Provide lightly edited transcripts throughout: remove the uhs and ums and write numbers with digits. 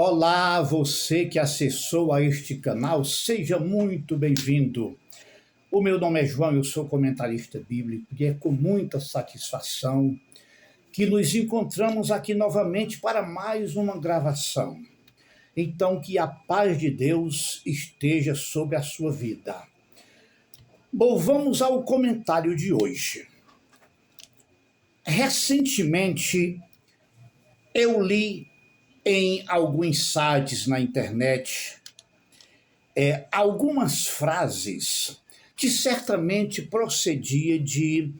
Olá, você que acessou a este canal, seja muito bem-vindo. O meu nome é João, eu sou comentarista bíblico e é com muita satisfação que nos encontramos aqui novamente para mais uma gravação. Então, que a paz de Deus esteja sobre a sua vida. Bom, vamos ao comentário de hoje. Recentemente, eu li em alguns sites na internet algumas frases que certamente procedia de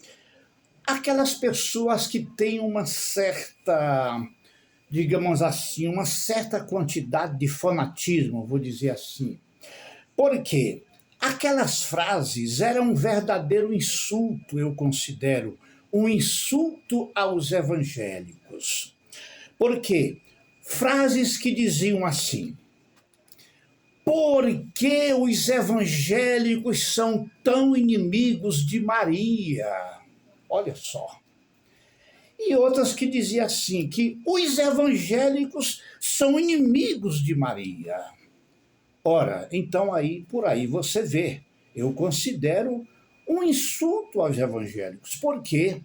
aquelas pessoas que têm uma certa, digamos assim, uma certa quantidade de fanatismo, vou dizer assim. Porque aquelas frases eram um verdadeiro insulto, eu considero, um insulto aos evangélicos. Porque frases que diziam assim: por que os evangélicos são tão inimigos de Maria? Olha só. E outras que diziam assim, que os evangélicos são inimigos de Maria. Ora, então aí, por aí você vê, eu considero um insulto aos evangélicos, porque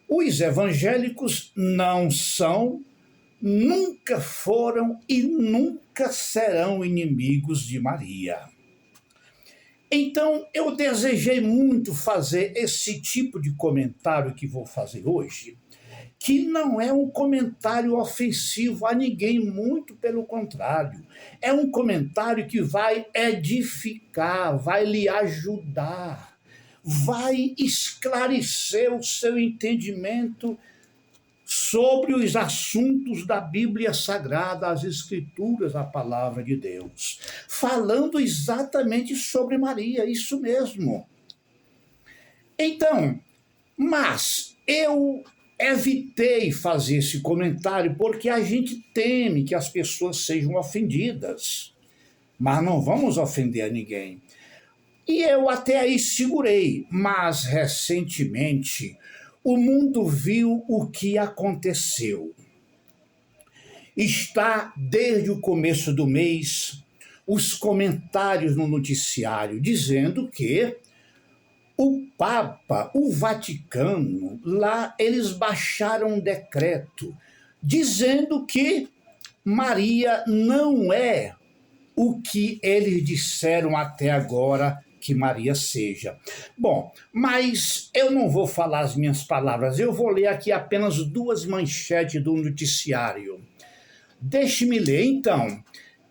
os evangélicos não são, nunca foram e nunca serão inimigos de Maria. Então, eu desejei muito fazer esse tipo de comentário que vou fazer hoje, que não é um comentário ofensivo a ninguém, muito pelo contrário. É um comentário que vai edificar, vai lhe ajudar, vai esclarecer o seu entendimento sobre os assuntos da Bíblia Sagrada, as Escrituras, a Palavra de Deus, falando exatamente sobre Maria, isso mesmo. Então, mas eu evitei fazer esse comentário porque a gente teme que as pessoas sejam ofendidas, mas não vamos ofender a ninguém. E eu até aí segurei, mas recentemente o mundo viu o que aconteceu. Está desde o começo do mês os comentários no noticiário dizendo que o Papa, o Vaticano, lá eles baixaram um decreto dizendo que Maria não é o que eles disseram até agora que Maria seja. Bom, mas eu não vou falar as minhas palavras, eu vou ler aqui apenas duas manchetes do noticiário. Deixe-me ler, então.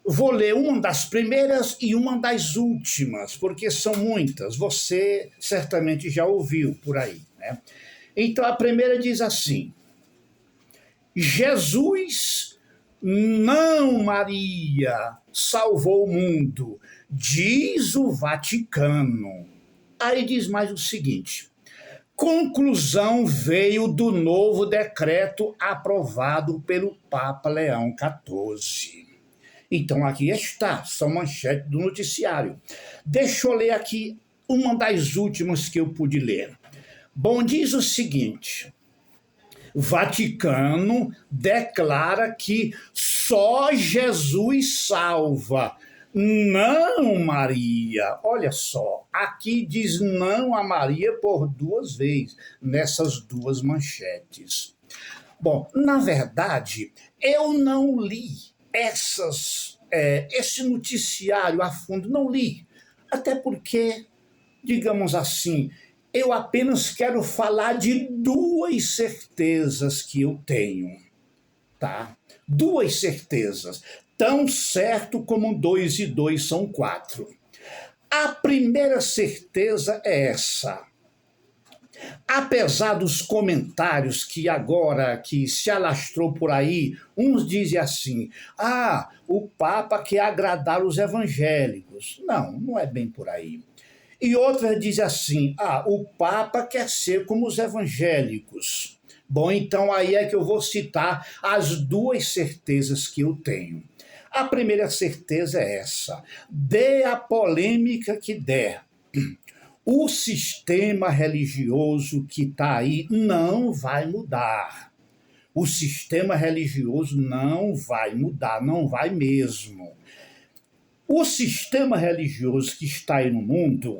Vou ler uma das primeiras e uma das últimas, porque são muitas, você certamente já ouviu por aí, né? Então a primeira diz assim: Jesus, não Maria, salvou o mundo, diz o Vaticano. Aí diz mais o seguinte: conclusão veio do novo decreto aprovado pelo Papa Leão XIV. Então aqui está, são manchetes do noticiário. Deixa eu ler aqui uma das últimas que eu pude ler. Bom, diz o seguinte: Vaticano declara que só Jesus salva, não Maria. Olha só, aqui diz não a Maria por duas vezes, nessas duas manchetes. Bom, na verdade, eu não li esse noticiário a fundo, não li. Até porque, digamos assim, eu apenas quero falar de duas certezas que eu tenho, tá? Duas certezas, tão certo como 2 e 2 são 4. A primeira certeza é essa: apesar dos comentários que agora que se alastrou por aí, uns dizem assim: o Papa quer agradar os evangélicos. Não, não é bem por aí. E outras dizem assim: o Papa quer ser como os evangélicos. Bom, então aí é que eu vou citar as duas certezas que eu tenho. A primeira certeza é essa: dê a polêmica que der, o sistema religioso que está aí não vai mudar. O sistema religioso não vai mudar, não vai mesmo. O sistema religioso que está aí no mundo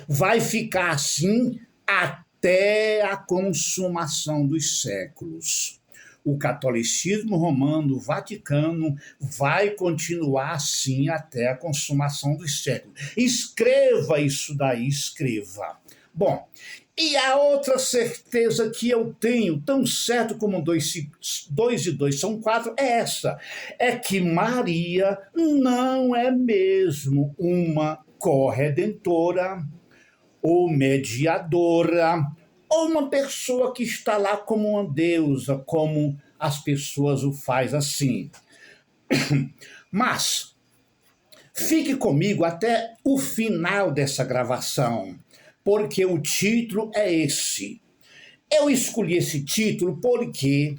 vai ficar assim até a consumação dos séculos. O catolicismo romano, o Vaticano, vai continuar assim até a consumação dos séculos. Escreva isso daí, escreva. Bom, e a outra certeza que eu tenho, tão certo como dois e dois são quatro, é essa: é que Maria não é mesmo uma corredentora ou mediadora, ou uma pessoa que está lá como uma deusa, como as pessoas o faz assim. Mas fique comigo até o final dessa gravação, porque o título é esse. Eu escolhi esse título porque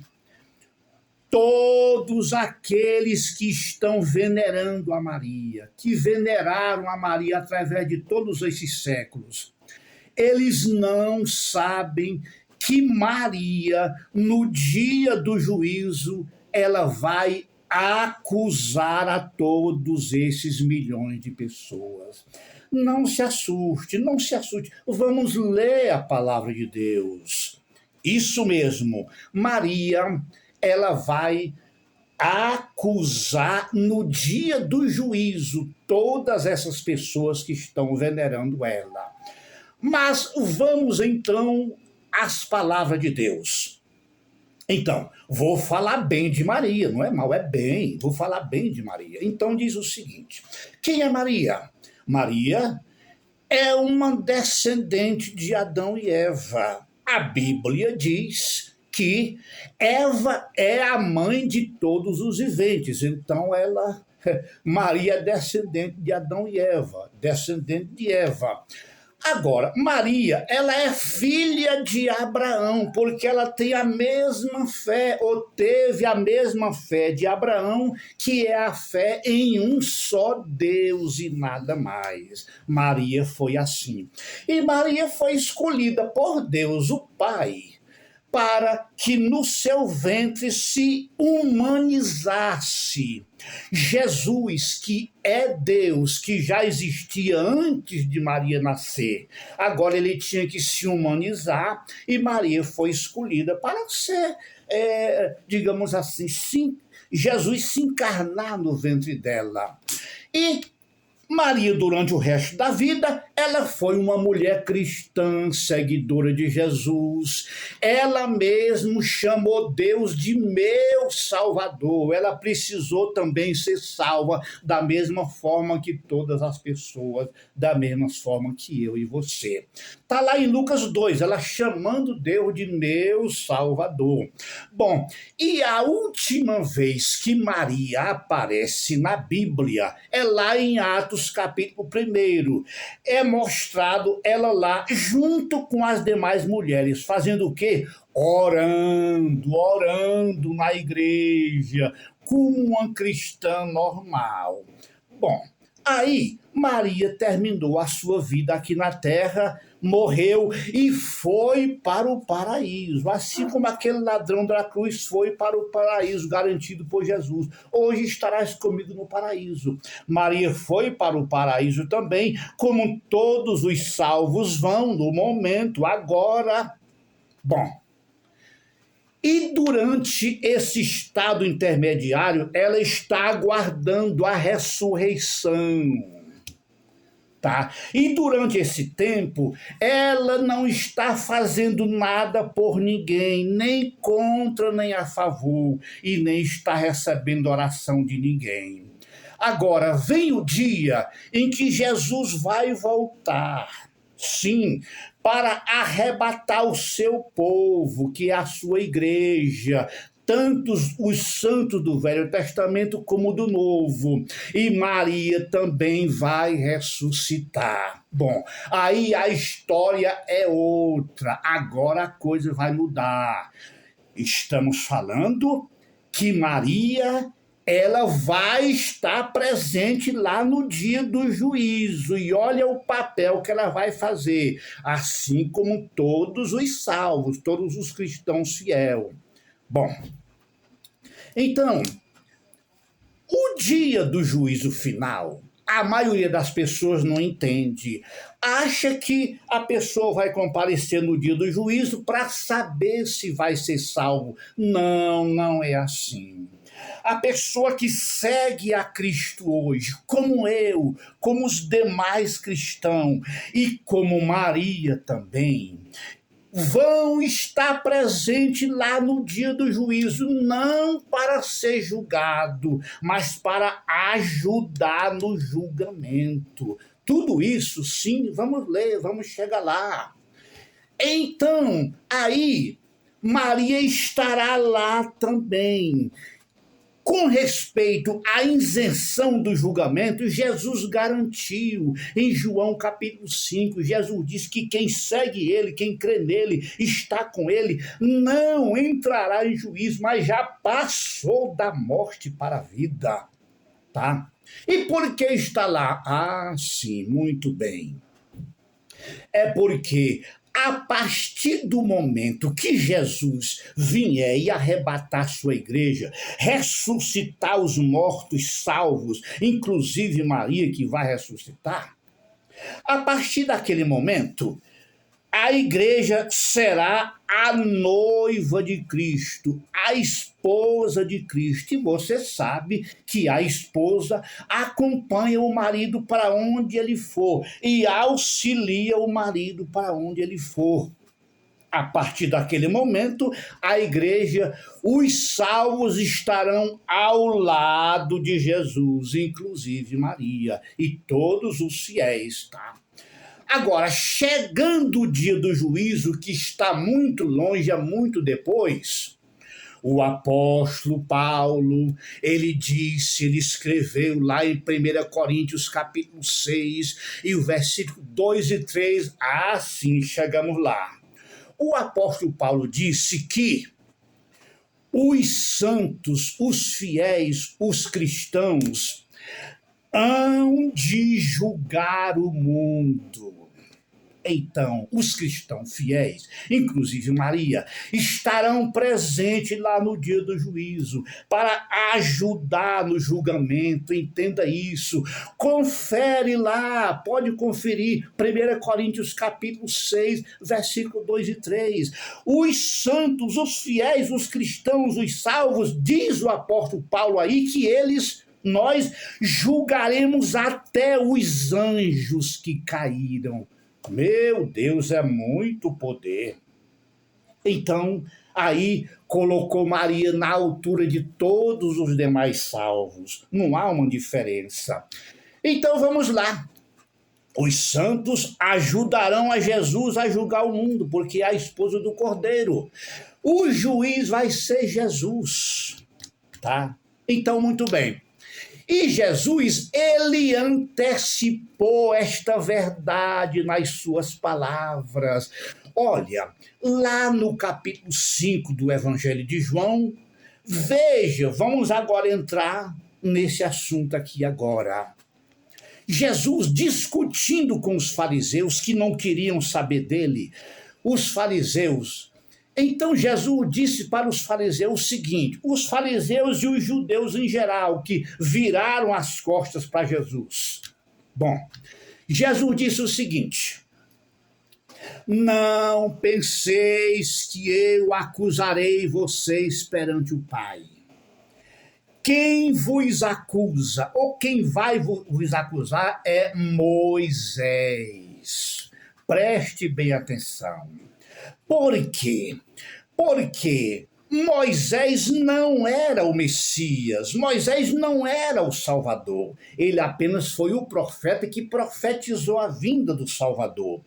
todos aqueles que estão venerando a Maria, que veneraram a Maria através de todos esses séculos, eles não sabem que Maria, no dia do juízo, ela vai acusar a todos esses milhões de pessoas. Não se assuste, não se assuste. Vamos ler a palavra de Deus. Isso mesmo, Maria, ela vai acusar no dia do juízo todas essas pessoas que estão venerando ela. Mas vamos então às palavras de Deus. Então, vou falar bem de Maria, não é mal, é bem, vou falar bem de Maria. Então diz o seguinte: quem é Maria? Maria é uma descendente de Adão e Eva. A Bíblia diz que Eva é a mãe de todos os viventes, então Maria é descendente de Adão e Eva, descendente de Eva. Agora, Maria, ela é filha de Abraão, porque ela tem a mesma fé, ou teve a mesma fé de Abraão, que é a fé em um só Deus e nada mais. Maria foi assim. E Maria foi escolhida por Deus, o Pai, para que no seu ventre se humanizasse. Jesus, que é Deus, que já existia antes de Maria nascer, agora ele tinha que se humanizar e Maria foi escolhida para ser, digamos assim, Jesus se encarnar no ventre dela. E Maria, durante o resto da vida, ela foi uma mulher cristã, seguidora de Jesus. Ela mesmo chamou Deus de meu Salvador. Ela precisou também ser salva da mesma forma que todas as pessoas, da mesma forma que eu e você. Está lá em Lucas 2, ela chamando Deus de meu Salvador. Bom, e a última vez que Maria aparece na Bíblia é lá em Atos capítulo 1. É mostrado ela lá junto com as demais mulheres, fazendo o quê? Orando na igreja, como uma cristã normal. Bom, aí Maria terminou a sua vida aqui na terra, morreu e foi para o paraíso, assim como aquele ladrão da cruz foi para o paraíso garantido por Jesus. Hoje estarás comigo no paraíso. Maria foi para o paraíso também, como todos os salvos vão no momento agora. Bom, e durante esse estado intermediário, ela está aguardando a ressurreição. Tá? E durante esse tempo, ela não está fazendo nada por ninguém, nem contra, nem a favor, e nem está recebendo oração de ninguém. Agora, vem o dia em que Jesus vai voltar, sim, para arrebatar o seu povo, que é a sua igreja, tanto os santos do Velho Testamento como do Novo. E Maria também vai ressuscitar. Bom, aí a história é outra. Agora a coisa vai mudar. Estamos falando que Maria, ela vai estar presente lá no dia do juízo. E olha o papel que ela vai fazer, assim como todos os salvos, todos os cristãos fiéis. Bom, então, o dia do juízo final, a maioria das pessoas não entende. Acha que a pessoa vai comparecer no dia do juízo para saber se vai ser salvo. Não, não é assim. A pessoa que segue a Cristo hoje, como eu, como os demais cristãos e como Maria também, vão estar presentes lá no dia do juízo, não para ser julgado, mas para ajudar no julgamento. Tudo isso, sim, vamos ler, vamos chegar lá. Então, aí, Maria estará lá também. Com respeito à isenção do julgamento, Jesus garantiu em João capítulo 5, Jesus diz que quem segue ele, quem crê nele, está com ele, não entrará em juízo, mas já passou da morte para a vida, tá? E por que está lá? Ah, sim, muito bem. É porque a partir do momento que Jesus vier e arrebatar sua igreja, ressuscitar os mortos salvos, inclusive Maria que vai ressuscitar, a partir daquele momento, a igreja será a noiva de Cristo, a esposa de Cristo. E você sabe que a esposa acompanha o marido para onde ele for e auxilia o marido para onde ele for. A partir daquele momento, a igreja, os salvos estarão ao lado de Jesus, inclusive Maria, e todos os fiéis, tá? Agora, chegando o dia do juízo, que está muito longe, é muito depois, o apóstolo Paulo, ele disse, ele escreveu lá em 1 Coríntios capítulo 6, e o versículo 2 e 3, assim chegamos lá. O apóstolo Paulo disse que os santos, os fiéis, os cristãos, hão de julgar o mundo. Então, os cristãos fiéis, inclusive Maria, estarão presentes lá no dia do juízo para ajudar no julgamento, entenda isso. Confere lá, pode conferir, 1 Coríntios capítulo 6, versículo 2 e 3. Os santos, os fiéis, os cristãos, os salvos, diz o apóstolo Paulo aí que nós julgaremos até os anjos que caíram. Meu Deus, é muito poder. Então, aí colocou Maria na altura de todos os demais salvos. Não há uma diferença. Então, vamos lá. Os santos ajudarão a Jesus a julgar o mundo, porque é a esposa do Cordeiro. O juiz vai ser Jesus, tá? Então, muito bem. E Jesus, ele antecipou esta verdade nas suas palavras. Olha, lá no capítulo 5 do Evangelho de João, veja, vamos agora entrar nesse assunto aqui agora. Jesus discutindo com os fariseus que não queriam saber dele, os fariseus. Então Jesus disse para os fariseus o seguinte, os fariseus e os judeus em geral, que viraram as costas para Jesus. Bom, Jesus disse o seguinte, não penseis que eu acusarei vocês perante o Pai. Quem vos acusa, ou quem vai vos acusar é Moisés. Preste bem atenção. Por quê? Porque Moisés não era o Messias, Moisés não era o Salvador, ele apenas foi o profeta que profetizou a vinda do Salvador.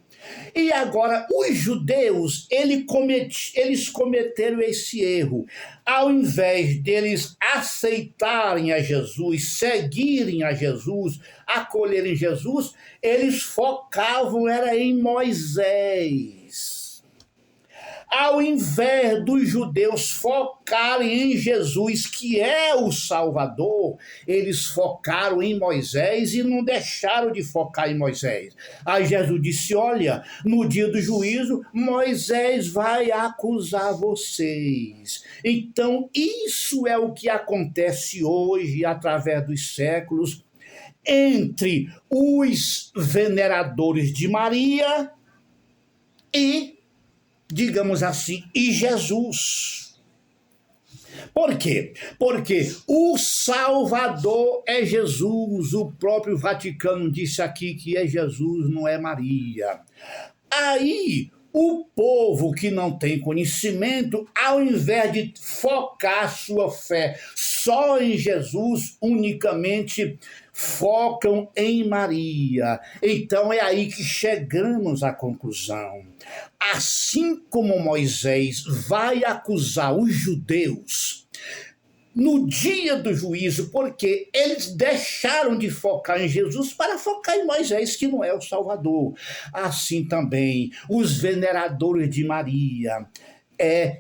E agora, os judeus, eles cometeram esse erro. Ao invés deles aceitarem a Jesus, seguirem a Jesus, acolherem Jesus, eles focavam era em Moisés. Ao invés dos judeus focarem em Jesus, que é o Salvador, eles focaram em Moisés e não deixaram de focar em Moisés. Aí Jesus disse: olha, no dia do juízo, Moisés vai acusar vocês. Então, isso é o que acontece hoje, através dos séculos, entre os veneradores de Maria e, digamos assim, e Jesus. Por quê? Porque o Salvador é Jesus. O próprio Vaticano disse aqui que é Jesus, não é Maria. Aí, o povo que não tem conhecimento, ao invés de focar sua fé só em Jesus, unicamente focam em Maria. Então é aí que chegamos à conclusão. Assim como Moisés vai acusar os judeus no dia do juízo, porque eles deixaram de focar em Jesus para focar em Moisés, que não é o Salvador. Assim também, os veneradores de Maria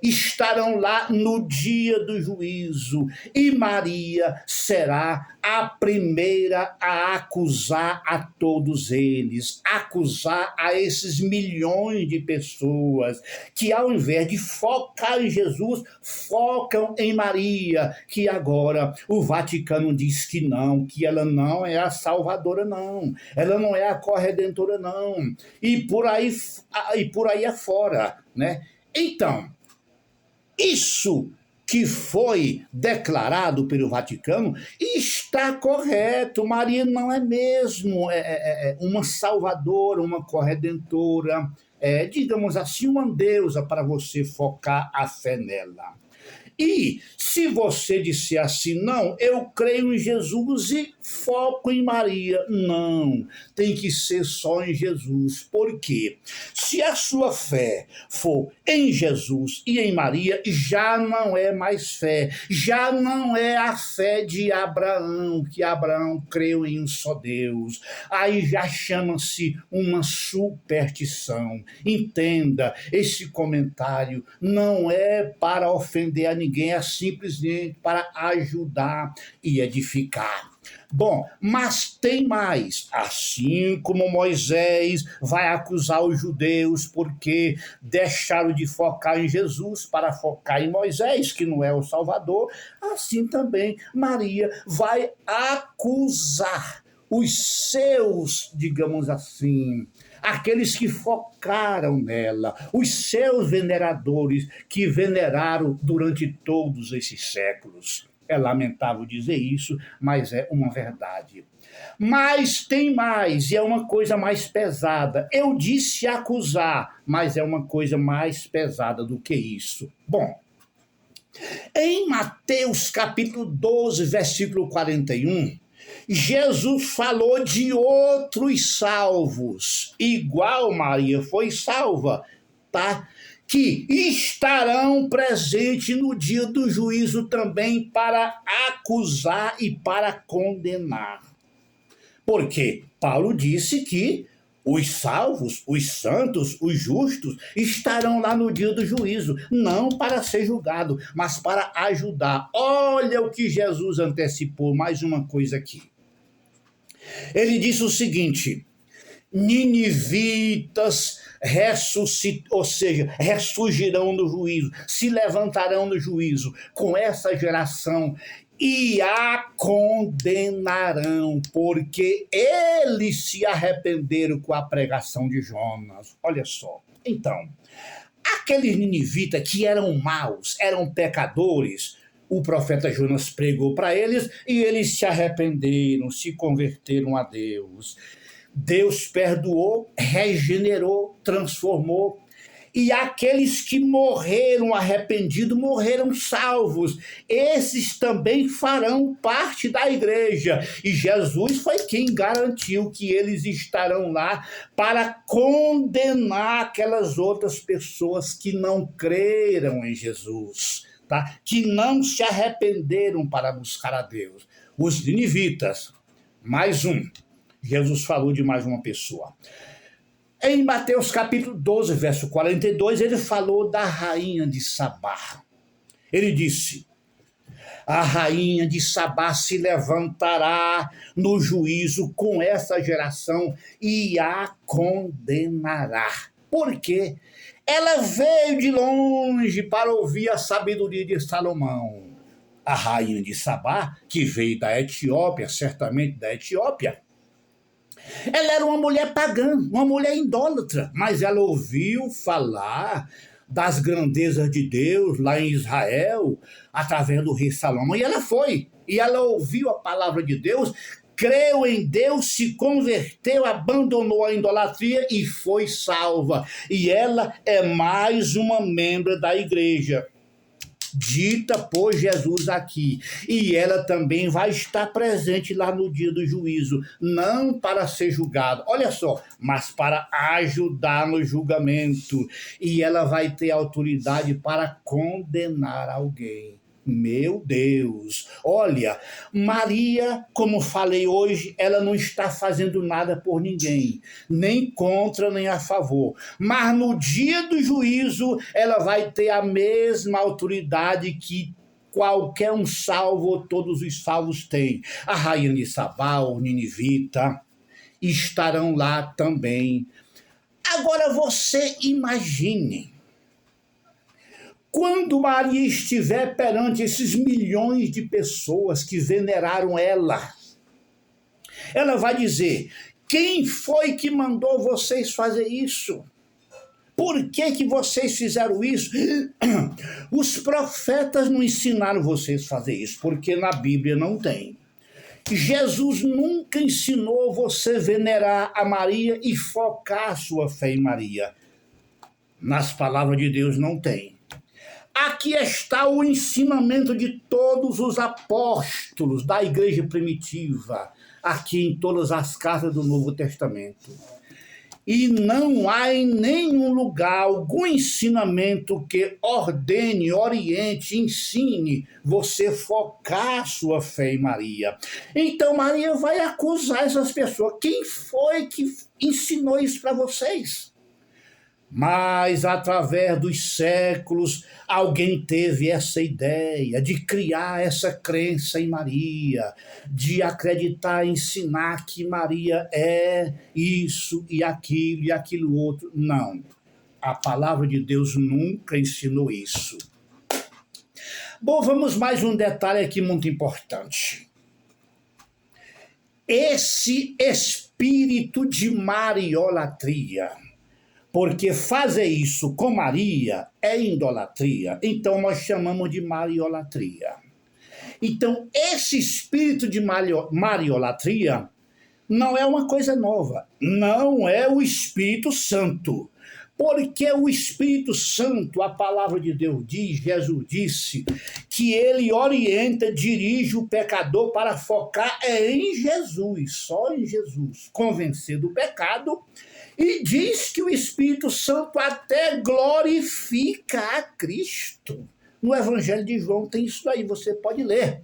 estarão lá no dia do juízo, e Maria será a primeira a acusar a todos eles, acusar a esses milhões de pessoas que, ao invés de focar em Jesus, focam em Maria, que agora o Vaticano diz que não, que ela não é a salvadora, não, ela não é a corredentora, não, e por aí afora, né? Então, isso que foi declarado pelo Vaticano está correto. Maria não é mesmo uma salvadora, uma corredentora, digamos assim, uma deusa para você focar a fé nela. E se você disser assim: não, eu creio em Jesus e foco em Maria, não, tem que ser só em Jesus. Por quê? Se a sua fé for em Jesus e em Maria, já não é mais fé, já não é a fé de Abraão, que Abraão creu em um só Deus. Aí já chama-se uma superstição. Entenda, esse comentário não é para ofender a ninguém, é simplesmente para ajudar e edificar. Bom, mas tem mais. Assim como Moisés vai acusar os judeus porque deixaram de focar em Jesus para focar em Moisés, que não é o Salvador, assim também Maria vai acusar os seus, digamos assim, aqueles que focaram nela, os seus veneradores que veneraram durante todos esses séculos. É lamentável dizer isso, mas é uma verdade. Mas tem mais, e é uma coisa mais pesada. Eu disse acusar, mas é uma coisa mais pesada do que isso. Bom, em Mateus capítulo 12, versículo 41, Jesus falou de outros salvos, igual Maria foi salva, tá? Que estarão presentes no dia do juízo também para acusar e para condenar. Porque Paulo disse que os salvos, os santos, os justos estarão lá no dia do juízo, não para ser julgado, mas para ajudar. Olha o que Jesus antecipou, mais uma coisa aqui. Ele disse o seguinte: ninivitas ressurgirão no juízo, se levantarão no juízo com essa geração e a condenarão, porque eles se arrependeram com a pregação de Jonas. Olha só. Então, aqueles ninivitas que eram maus, eram pecadores, o profeta Jonas pregou para eles e eles se arrependeram, se converteram a Deus. Deus perdoou, regenerou, transformou. E aqueles que morreram arrependidos, morreram salvos. Esses também farão parte da igreja. E Jesus foi quem garantiu que eles estarão lá para condenar aquelas outras pessoas que não creram em Jesus, tá? Que não se arrependeram para buscar a Deus. Os ninivitas, mais um. Jesus falou de mais uma pessoa. Em Mateus capítulo 12, verso 42, ele falou da rainha de Sabá. Ele disse: a rainha de Sabá se levantará no juízo com essa geração e a condenará. Por quê? Ela veio de longe para ouvir a sabedoria de Salomão. A rainha de Sabá, que veio da Etiópia, certamente da Etiópia, ela era uma mulher pagã, uma mulher idólatra, mas ela ouviu falar das grandezas de Deus lá em Israel, através do rei Salomão, e ela foi, e ela ouviu a palavra de Deus, creu em Deus, se converteu, abandonou a idolatria e foi salva. E ela é mais uma membro da igreja, dita por Jesus aqui, e ela também vai estar presente lá no dia do juízo, não para ser julgada, olha só, mas para ajudar no julgamento, e ela vai ter autoridade para condenar alguém. Meu Deus, olha, Maria, como falei hoje, ela não está fazendo nada por ninguém, nem contra, nem a favor, mas no dia do juízo, ela vai ter a mesma autoridade que qualquer um salvo, ou todos os salvos têm. A rainha de Sabá, ou Ninivita, estarão lá também. Agora você imagine, quando Maria estiver perante esses milhões de pessoas que veneraram ela, ela vai dizer: quem foi que mandou vocês fazer isso? Por que vocês fizeram isso? Os profetas não ensinaram vocês a fazer isso, porque na Bíblia não tem. Jesus nunca ensinou você a venerar a Maria e focar a sua fé em Maria. Nas palavras de Deus não tem. Aqui está o ensinamento de todos os apóstolos da igreja primitiva, aqui em todas as cartas do Novo Testamento. E não há em nenhum lugar algum ensinamento que ordene, oriente, ensine você focar a sua fé em Maria. Então Maria vai acusar essas pessoas. Quem foi que ensinou isso para vocês? Mas, através dos séculos, alguém teve essa ideia de criar essa crença em Maria, de acreditar, ensinar que Maria é isso e aquilo outro. Não, a palavra de Deus nunca ensinou isso. Bom, vamos mais um detalhe aqui muito importante. Esse espírito de mariolatria, porque fazer isso com Maria é idolatria, então nós chamamos de mariolatria. Então, esse espírito de mariolatria não é uma coisa nova, não é o Espírito Santo, porque o Espírito Santo, a palavra de Deus diz, Jesus disse, que ele orienta, dirige o pecador para focar em Jesus, só em Jesus, convencer do pecado. E diz que o Espírito Santo até glorifica a Cristo. No Evangelho de João tem isso aí, você pode ler.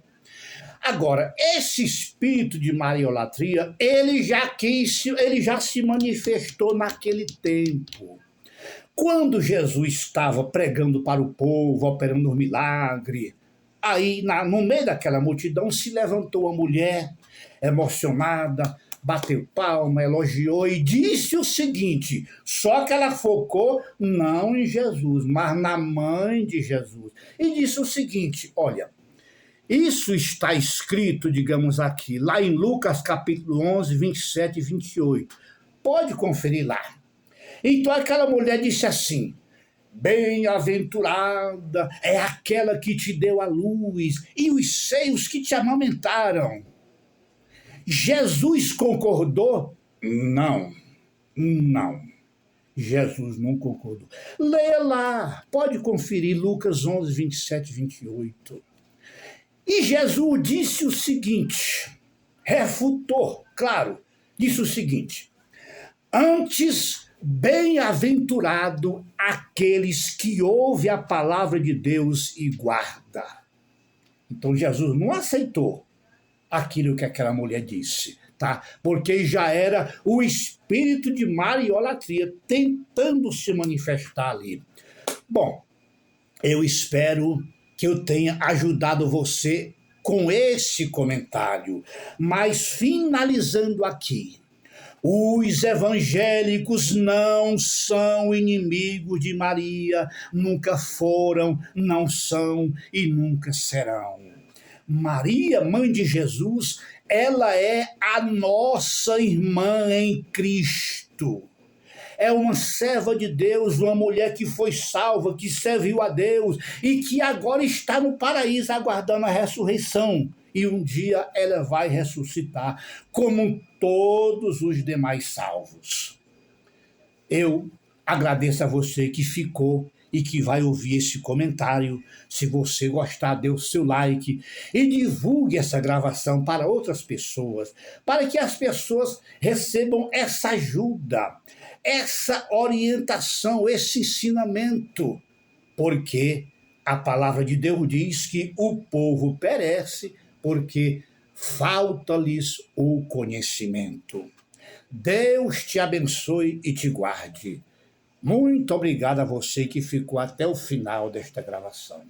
Agora, esse espírito de mariolatria, ele já se manifestou naquele tempo. Quando Jesus estava pregando para o povo, operando um milagre, aí no meio daquela multidão se levantou uma mulher emocionada, bateu palma, elogiou e disse o seguinte, só que ela focou não em Jesus, mas na mãe de Jesus. E disse o seguinte, olha, isso está escrito, digamos aqui, lá em Lucas capítulo 11, 27 e 28. Pode conferir lá. Então aquela mulher disse assim, bem-aventurada é aquela que te deu a luz e os seios que te amamentaram. Jesus concordou? Não. Jesus não concordou. Leia lá, pode conferir Lucas 11, 27 e 28. E Jesus disse o seguinte, refutou, claro, disse o seguinte, antes bem-aventurado aqueles que ouvem a palavra de Deus e guarda. Então Jesus não aceitou aquilo que aquela mulher disse, tá? Porque já era o espírito de mariolatria tentando se manifestar ali. Bom, eu espero que eu tenha ajudado você com esse comentário, mas finalizando aqui, os evangélicos não são inimigos de Maria, nunca foram, não são e nunca serão. Maria, mãe de Jesus, ela é a nossa irmã em Cristo. É uma serva de Deus, uma mulher que foi salva, que serviu a Deus e que agora está no paraíso aguardando a ressurreição. E um dia ela vai ressuscitar, como todos os demais salvos. Eu agradeço a você que ficou e que vai ouvir esse comentário. Se você gostar, dê o seu like e divulgue essa gravação para outras pessoas, para que as pessoas recebam essa ajuda, essa orientação, esse ensinamento, porque a palavra de Deus diz que o povo perece porque falta-lhes o conhecimento. Deus te abençoe e te guarde. Muito obrigado a você que ficou até o final desta gravação.